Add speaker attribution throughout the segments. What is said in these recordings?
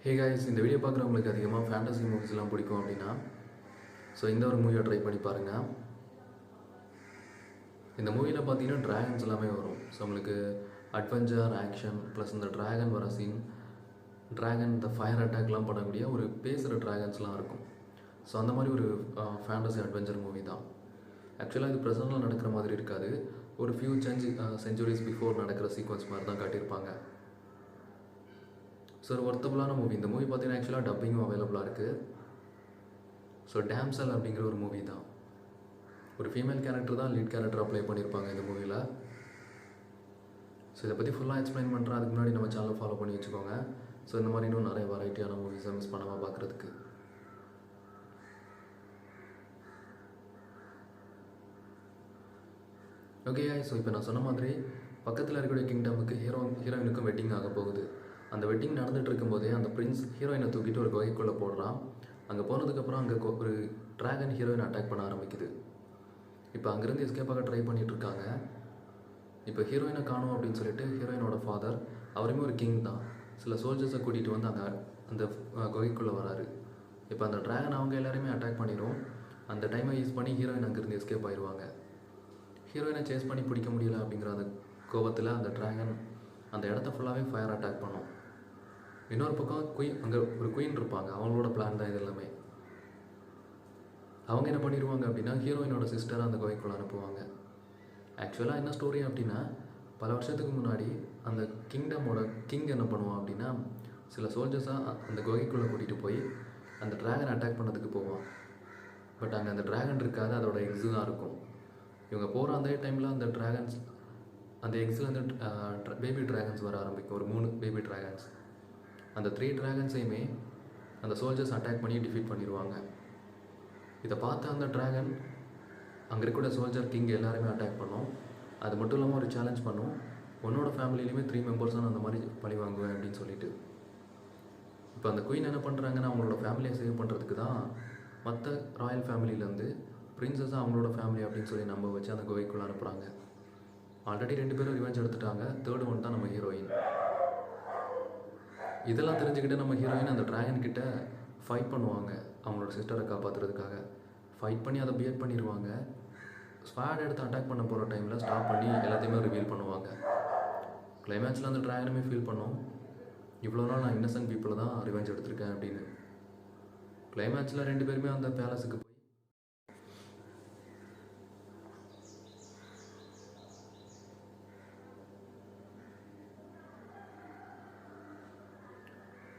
Speaker 1: Hey guys, இந்த video பார்க்குறவங்களுக்கு அதிகமாக ஃபேண்டசி மூவிஸ்லாம் பிடிக்கும் அப்படின்னா இந்த ஒரு மூவியை ட்ரை பண்ணி பாருங்கள். இந்த மூவியில் பார்த்தீங்கன்னா ட்ராகன்ஸ் எல்லாமே வரும். உங்களுக்கு அட்வென்ச்சர், ஆக்ஷன் ப்ளஸ் இந்த ட்ராகன் வர சீன், ட்ராகன் இந்த ஃபயர் அட்டாக்லாம் பண்ணக்கூடிய ஒரு பேசுகிற ட்ராகன்ஸ்லாம் இருக்கும். அந்த மாதிரி ஒரு ஃபேண்டசி அட்வென்ச்சர் மூவி தான். ஆக்சுவலாக இது ப்ரெசென்ட்டில் நடக்கிற மாதிரி இருக்காது. ஒரு ஃபியூ செஞ்சுரிஸ் பிஃபோர் நடக்கிற சீக்வன்ஸ் மாதிரி தான் காட்டியிருப்பாங்க. ஒரு ஒர்த்தபுளான மூவி. இந்த மூவி பார்த்தீங்கன்னா ஆக்சுவலாக டப்பிங்கும் அவைலபிளாக இருக்குது. டேம்சல் அப்படிங்கிற ஒரு மூவி தான். ஒரு ஃபீமேல் கேரக்டர் தான் லீட் கேரக்டராக ப்ளே பண்ணியிருப்பாங்க இந்த மூவியில். இதை பற்றி ஃபுல்லாக எக்ஸ்பிளைன் பண்ணுறேன். அதுக்கு முன்னாடி நம்ம சேனலை ஃபாலோ பண்ணி வச்சுக்கோங்க. இந்த மாதிரி இன்னும் நிறைய வெரைட்டியான மூவிஸை மிஸ் பண்ணாமல் பார்க்குறதுக்கு. ஓகே, இப்போ நான் சொன்ன மாதிரி பக்கத்தில் இருக்கக்கூடிய கிங்டமுக்கு ஹீரோயினுக்கும் வெட்டிங் ஆக போகுது. அந்த வெட்டிங் நடந்துகிட்டு இருக்கும்போதே அந்த பிரின்ஸ் ஹீரோயினை தூக்கிட்டு ஒரு குகைக்குள்ளே போடுறான். அங்கே போனதுக்கப்புறம் அங்கே ஒரு ட்ராகன் ஹீரோயின் அட்டாக் பண்ண ஆரம்பிக்குது. இப்போ அங்கேருந்து எஸ்கேப் ஆக ட்ரை பண்ணிகிட்ருக்காங்க. இப்போ ஹீரோயினை காணும் அப்படின்னு சொல்லிட்டு ஹீரோயினோட ஃபாதர், அவருமே ஒரு கிங் தான், சில சோல்ஜர்ஸை கூட்டிகிட்டு வந்து அங்கே அந்த குகைக்குள்ளே வராரு. இப்போ அந்த ட்ராகன் அவங்க எல்லாருமே அட்டாக் பண்ணிடும். அந்த டைமை யூஸ் பண்ணி ஹீரோயின் அங்கேருந்து எஸ்கேப் ஆயிடுவாங்க. ஹீரோயினை சேஸ் பண்ணி பிடிக்க முடியல அப்படிங்கிற அந்த கோபத்தில் அந்த ட்ராகன் அந்த இடத்த ஃபுல்லாகவே ஃபயர் அட்டாக் பண்ணும். இன்னொரு பக்கம் அங்கே ஒரு குயின் இருப்பாங்க. அவங்களோட பிளான் தான் இது எல்லாமே. அவங்க என்ன பண்ணிடுவாங்க அப்படின்னா ஹீரோயினோட சிஸ்டரை அந்த குகைக்குள்ளே அனுப்புவாங்க. ஆக்சுவலாக என்ன ஸ்டோரி அப்படின்னா, பல வருஷத்துக்கு முன்னாடி அந்த கிங்டமோட கிங் என்ன பண்ணுவான் அப்படின்னா, சில சோல்ஜர்ஸாக அந்த குகைக்குள்ளே கூட்டிகிட்டு போய் அந்த ட்ராகன் அட்டாக் பண்ணதுக்கு போவான். பட் அங்கே அந்த ட்ராகன் இருக்காது, அதோட எக்ஸு தான் இருக்கும். இவங்க போகிற அந்த டைமில் அந்த ட்ராகன்ஸ், அந்த எக்ஸ்லேருந்து பேபி ட்ராகன்ஸ் வர ஆரம்பிக்கும். ஒரு 3 பேபி ட்ராகன்ஸ். அந்த 3 ட்ராகன்ஸையுமே அந்த சோல்ஜர்ஸ் அட்டாக் பண்ணி டிஃபீட் பண்ணிடுவாங்க. இதை பார்த்து அந்த ட்ராகன் அங்கே இருக்கிற சோல்ஜர் கிங் எல்லாருமே அட்டாக் பண்ணும். அது மட்டும் இல்லாமல் ஒரு சேலஞ்ச் பண்ணும், உன்னோட ஃபேமிலியிலையுமே 3 மெம்பர்ஸ் தான் அந்த மாதிரி பழி வாங்குவேன் அப்படின்னு சொல்லிட்டு. இப்போ அந்த குயின் என்ன பண்ணுறாங்கன்னா, அவங்களோட ஃபேமிலியை சேவ் பண்ணுறதுக்கு தான் மற்ற ராயல் ஃபேமிலியிலேருந்து பிரின்சஸாக அவங்களோட ஃபேமிலி அப்படின்னு சொல்லி நம்ப வச்சு அந்த குகைக்குள்ளே அனுப்புகிறாங்க. ஆல்ரெடி 2 பேரும் ரிவெஞ்ச் எடுத்துட்டாங்க. 3rd ஒன் தான் நம்ம ஹீரோயின். இதெல்லாம் தெரிஞ்சுக்கிட்டு நம்ம ஹீரோயின் அந்த ட்ராகன் கிட்ட ஃபைட் பண்ணுவாங்க. அவங்களோட சிஸ்டரை காப்பாற்றுறதுக்காக ஃபைட் பண்ணி அதை பியட் பண்ணிடுவாங்க. ஸ்வாட் எடுத்து அட்டாக் பண்ண போகிற டைமில் ஸ்டாப் பண்ணி எல்லாத்தையுமே ரிவீல் பண்ணுவாங்க. கிளைமேக்ஸில் அந்த ட்ராகனுமே ஃபீல் பண்ணோம், இவ்வளோ நாள் நான் இன்னசென்ட் பீப்புளை தான் ரிவெஞ்ச் எடுத்திருக்கேன் அப்படின்னு. கிளைமேக்ஸில் 2 பேருமே அந்த பேலஸுக்கு போய்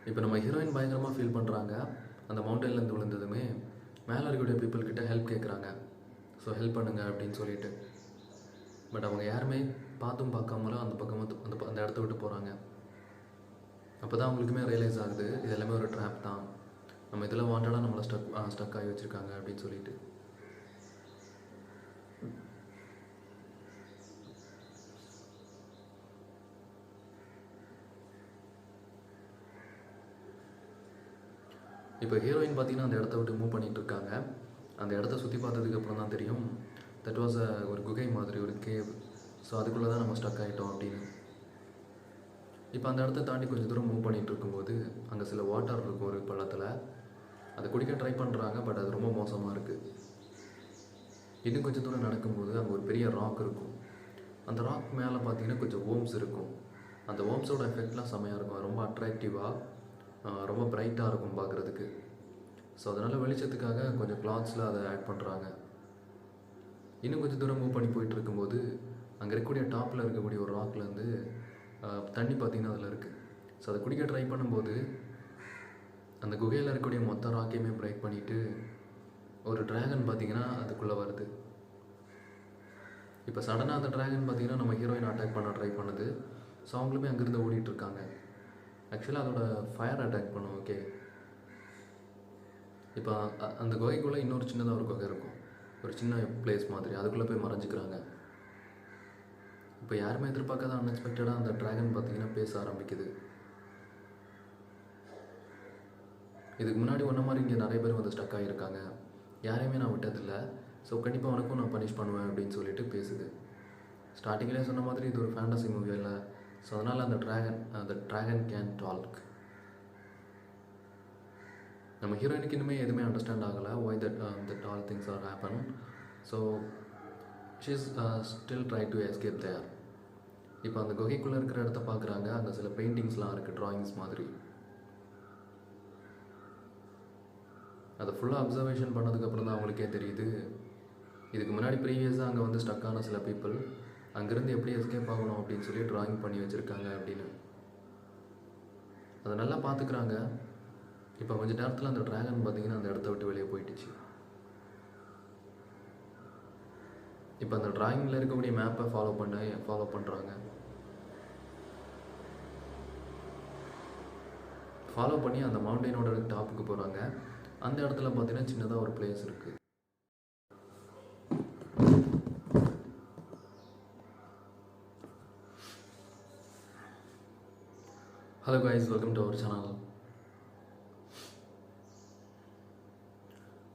Speaker 1: இப்போ நம்ம ஹீரோயின் பயங்கரமாக ஃபீல் பண்ணுறாங்க. அந்த மவுண்டன்லேருந்து விழுந்ததுமே மேலே இருக்கக்கூடிய பீப்புள்கிட்ட ஹெல்ப் கேட்குறாங்க. ஹெல்ப் பண்ணுங்க அப்படின்னு சொல்லிட்டு. பட் அவங்க யாருமே பார்த்தும் பார்க்காமலும் அந்த பக்கமாக அந்த இடத்த விட்டு போகிறாங்க. அப்போ தான் அவங்களுக்குமே ரியலைஸ் ஆகுது, இது எல்லாமே ஒரு ட்ராப் தான், நம்ம இதில் வாண்டடாக நம்மளை ஸ்டக் ஆகி வச்சுருக்காங்க அப்படின்னு சொல்லிட்டு. இப்போ ஹீரோயின் பார்த்தீங்கன்னா அந்த இடத்த விட்டு மூவ் பண்ணிகிட்டு இருக்காங்க. அந்த இடத்த சுற்றி பார்த்ததுக்கப்புறம் தான் தெரியும், தட் வாஸ் ஒரு குகை மாதிரி ஒரு கேவ். அதுக்குள்ளே தான் நம்ம ஸ்டக் ஆகிட்டோம் அப்படின்னு. இப்போ அந்த இடத்த தாண்டி கொஞ்சம் தூரம் மூவ் பண்ணிகிட்டு இருக்கும்போது அங்கே சில வாட்டர் இருக்கும் ஒரு பள்ளத்தில். அதை குடிக்க ட்ரை பண்ணுறாங்க. பட் அது ரொம்ப மோசமாக இருக்குது. இன்னும் கொஞ்சம் தூரம் நடக்கும்போது அங்கே ஒரு பெரிய ராக் இருக்கும். அந்த ராக் மேலே பார்த்தீங்கன்னா கொஞ்சம் ஓம்ஸ் இருக்கும். அந்த ஓம்ஸோட எஃபெக்ட்லாம் செம்மையாக இருக்கும். ரொம்ப அட்ராக்டிவாக, ரொம்ப பிரைட்டாக இருக்கும் பார்க்குறதுக்கு. அதனால் வெளிச்சத்துக்காக கொஞ்சம் கிளாத்ஸில் அதை ஆட் பண்ணுறாங்க. இன்னும் கொஞ்சம் தூரம் மூவ் பண்ணி போயிட்டு இருக்கும்போது அங்கே இருக்கக்கூடிய டாப்பில் இருக்கக்கூடிய ஒரு ராக்லேருந்து தண்ணி பார்த்திங்கன்னா அதில் இருக்குது. அதை குடிக்க ட்ரை பண்ணும்போது அந்த குகையில் இருக்கக்கூடிய மொத்த ராக்கையுமே பிரேக் பண்ணிவிட்டு ஒரு ட்ராகன் பார்த்திங்கன்னா அதுக்குள்ளே வருது. இப்போ சடனாக அந்த ட்ராகன் பார்த்திங்கன்னா நம்ம ஹீரோயின் அட்டாக் பண்ண ட்ரை பண்ணுது. அவங்களுமே அங்கேருந்து ஓடிட்டுருக்காங்க. ஆக்சுவலாக அதோட ஃபயர் அட்டாக் பண்ணும். ஓகே, இப்போ அந்த குகைக்குள்ளே இன்னொரு சின்னதாக ஒரு குகை இருக்கும், ஒரு சின்ன பிளேஸ் மாதிரி. அதுக்குள்ளே போய் மறைஞ்சிக்கிறாங்க. இப்போ யாருமே எதிர்பார்க்காத அன்எக்ஸ்பெக்டடாக அந்த ட்ராகன் பார்த்திங்கன்னா பேச ஆரம்பிக்குது. இதுக்கு முன்னாடி ஒன்றை மாதிரி இங்கே நிறைய பேர் வந்து ஸ்டக் ஆகியிருக்காங்க, யாரையுமே நான் விட்டதில்லை. கண்டிப்பாக உனக்கும் நான் பனிஷ் பண்ணுவேன் அப்படின்னு சொல்லிட்டு பேசுது. ஸ்டார்டிங்கிலே சொன்ன மாதிரி இது ஒரு ஃபேண்டசி மூவி இல்லை. அதனால் அந்த ட்ராகன் கேன் டால்க். நம்ம ஹீரோயினுக்கு இன்னுமே எதுவுமே அண்டர்ஸ்டாண்ட் ஆகலை why that all things are happen. So she's still try to escape there. இப்போ அந்த குகைக்குள்ளே இருக்கிற இடத்த பார்க்குறாங்க. அங்கே சில பெயிண்டிங்ஸ்லாம் இருக்குது, ட்ராயிங்ஸ் மாதிரி. அதை ஃபுல்லாக அப்சர்வேஷன் பண்ணதுக்கப்புறம் தான் அவங்களுக்கே தெரியுது, இதுக்கு முன்னாடி ப்ரீவியஸாக அங்கே வந்து ஸ்டக்கான சில பீப்புள் அங்கேருந்து எப்படி எஸ்கேப் ஆகணும் அப்படின்னு சொல்லி ட்ராயிங் பண்ணி வச்சுருக்காங்க அப்படின்னு. அதை நல்லா பார்த்துக்குறாங்க. இப்போ கொஞ்சம் நேரத்தில் அந்த ட்ராகன் பார்த்திங்கன்னா அந்த இடத்த விட்டு வெளியே போயிட்டுச்சு. இப்போ அந்த ட்ராயிங்கில் இருக்கக்கூடிய மேப்பை ஃபாலோ பண்ணுறாங்க. ஃபாலோ பண்ணி அந்த மவுண்டெயினோட டாப்புக்கு போகிறாங்க. அந்த இடத்துல பார்த்தீங்கன்னா சின்னதாக ஒரு பிளேஸ் இருக்குது. Hello guys, welcome to our channel.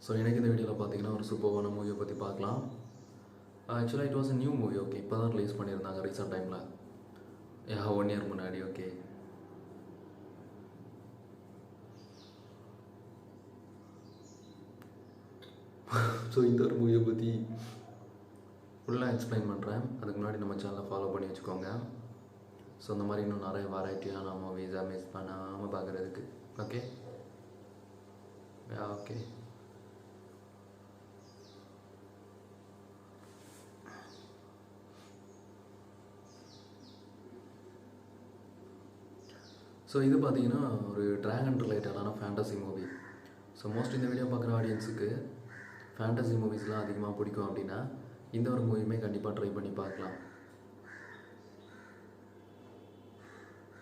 Speaker 1: So எனக்கு இந்த வீடியோவில் பார்த்தீங்கன்னா ஒரு சூப்பரான மூவியை பற்றி பார்க்கலாம். ஆக்சுவலாக it was a new movie. Okay, இப்போ தான் ரிலீஸ் பண்ணியிருந்தாங்க ரீசெண்ட் டைமில், 1 இயர் முன்னாடி. ஓகே, ஸோ இந்த ஒரு மூவியை பற்றி ஃபுல்லாக எக்ஸ்பிளைன் பண்ணுறேன். அதுக்கு முன்னாடி நம்ம சேனலை ஃபாலோ பண்ணி வச்சுக்கோங்க. ஸோ இந்த மாதிரி இன்னும் நிறைய வெரைட்டியான மூவிஸாக மிஸ் பண்ணாமல் பார்க்குறதுக்கு. ஓகே ஓகே ஸோ இது பார்த்தீங்கன்னா ஒரு ட்ராகன் ரிலேட்டடான ஃபேண்டசி மூவி. ஸோ மோஸ்ட் இந்த வீடியோ பார்க்குற ஆடியன்ஸுக்கு ஃபேண்டசி மூவிஸ்லாம் அதிகமாக பிடிக்கும் அப்படின்னா இந்த ஒரு மூவியுமே கண்டிப்பாக ட்ரை பண்ணி பார்க்கலாம்.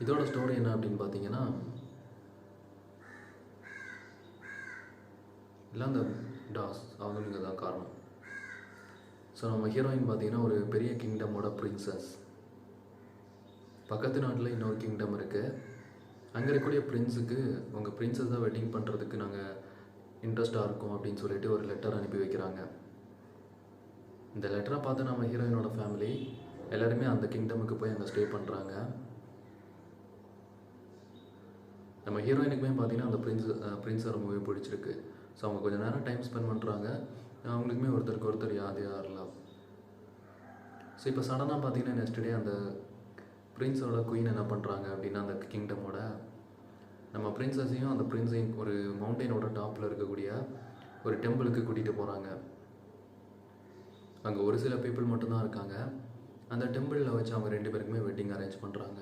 Speaker 1: இதோட ஸ்டோரி என்ன அப்படின்னு பார்த்தீங்கன்னா, இல்லை அந்த டாஸ் அவங்களுக்கு தான் காரணம். ஸோ நம்ம ஹீரோயின் பார்த்தீங்கன்னா ஒரு பெரிய கிங்டமோட பிரின்சஸ். பக்கத்து நாட்டில் இன்னொரு கிங்டம் இருக்குது. அங்கே இருக்கக்கூடிய பிரின்ஸுக்கு உங்கள் பிரின்சஸாக வெட்டிங் பண்ணுறதுக்கு நாங்கள் இன்ட்ரெஸ்டாக இருக்கும் அப்படின்னு சொல்லிட்டு ஒரு லெட்டர் அனுப்பி வைக்கிறாங்க. இந்த லெட்டரை பார்த்து நம்ம ஹீரோயினோட ஃபேமிலி எல்லாருமே அந்த கிங்டமுக்கு போய் அங்கே ஸ்டே பண்ணுறாங்க. நம்ம ஹீரோயினுக்குமே பார்த்தீங்கன்னா அந்த பிரின்ஸர் மூவி பிடிச்சிருக்கு. ஸோ அவங்க கொஞ்சம் நேரம் டைம் ஸ்பெண்ட் பண்ணுறாங்க. அவங்களுக்குமே ஒருத்தருக்கு ஒருத்தர் யாரெல்லாம். ஸோ இப்போ சடனாக பார்த்தீங்கன்னா நெக்ஸ்ட் டே அந்த பிரின்ஸோட குயின் என்ன பண்ணுறாங்க அப்படின்னா, அந்த கிங்டமோட நம்ம பிரின்சஸையும் அந்த பிரின்ஸையும் ஒரு மவுண்டெயினோட டாப்பில் இருக்கக்கூடிய ஒரு டெம்பிளுக்கு கூட்டிகிட்டு போகிறாங்க. அங்கே ஒரு சில பீப்புள் மட்டும்தான் இருக்காங்க. அந்த டெம்பிளில் வச்சு அவங்க 2 பேருக்குமே வெட்டிங் அரேஞ்ச் பண்ணுறாங்க.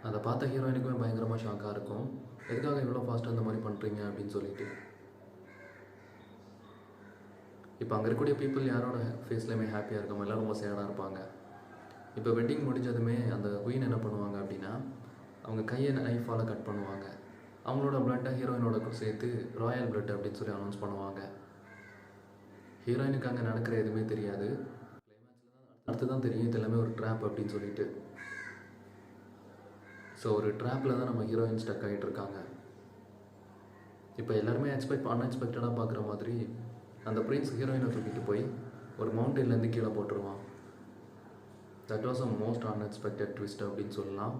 Speaker 1: அதை பார்த்த ஹீரோயினுக்குமே பயங்கரமாக ஷாக்காக இருக்கும். எதுக்காக இவ்வளோ ஃபாஸ்ட்டாக அந்த மாதிரி பண்ணுறீங்க அப்படின்னு சொல்லிட்டு. இப்போ அங்கே இருக்கக்கூடிய பீப்புள் யாரோட ஃபேஸ்லையுமே ஹாப்பியாக இருக்காமல் எல்லோரும் ரொம்ப சேடாக இருப்பாங்க. இப்போ வெட்டிங் முடிஞ்சதுமே அந்த குயின் என்ன பண்ணுவாங்க அப்படின்னா, அவங்க கையை நைஃபால் கட் பண்ணுவாங்க. அவங்களோட பிளட்டை ஹீரோயினோட சேர்த்து ராயல் பிளட் அப்படின்னு சொல்லி அனௌன்ஸ் பண்ணுவாங்க. ஹீரோயினுக்கு அங்கே நடக்கிற எதுவுமே தெரியாது. அடுத்து தான் தெரியும் இது எல்லாமே ஒரு ட்ராப் அப்படின்னு சொல்லிட்டு. ஸோ ஒரு ட்ராப்பில் தான் நம்ம ஹீரோயின் ஸ்டக் ஆகிட்டு இருக்காங்க. இப்போ எல்லாருமே அன்எக்ஸ்பெக்டடாக பார்க்குற மாதிரி அந்த பிரின்ஸ் ஹீரோயினை தூக்கிட்டு போய் ஒரு மவுண்டெயின்லேருந்து கீழே போட்டுருவான். That was a most unexpected twist அப்படின்னு சொல்லலாம்.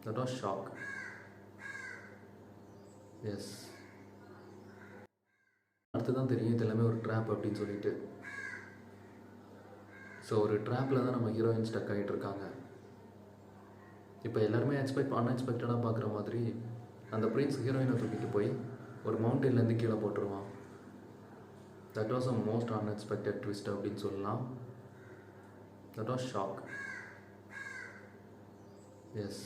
Speaker 1: That was shock. எஸ், அடுத்து தான் தெரியும் இது எல்லாமே ஒரு ட்ராப் அப்படின்னு சொல்லிட்டு. ஸோ ஒரு ட்ராப்பில் தான் நம்ம ஹீரோயின் ஸ்டக் ஆகிட்டு இருக்காங்க. இப்போ எல்லாருமே அன்எக்ஸ்பெக்டடாக பார்க்குற மாதிரி அந்த பிரின்ஸ் ஹீரோயினை தூக்கிட்டு போய் ஒரு மவுண்டெயின்லேருந்து கீழே போட்டுருவான். That was a most unexpected twist அப்படின்னு சொல்லலாம். That was shock. எஸ்,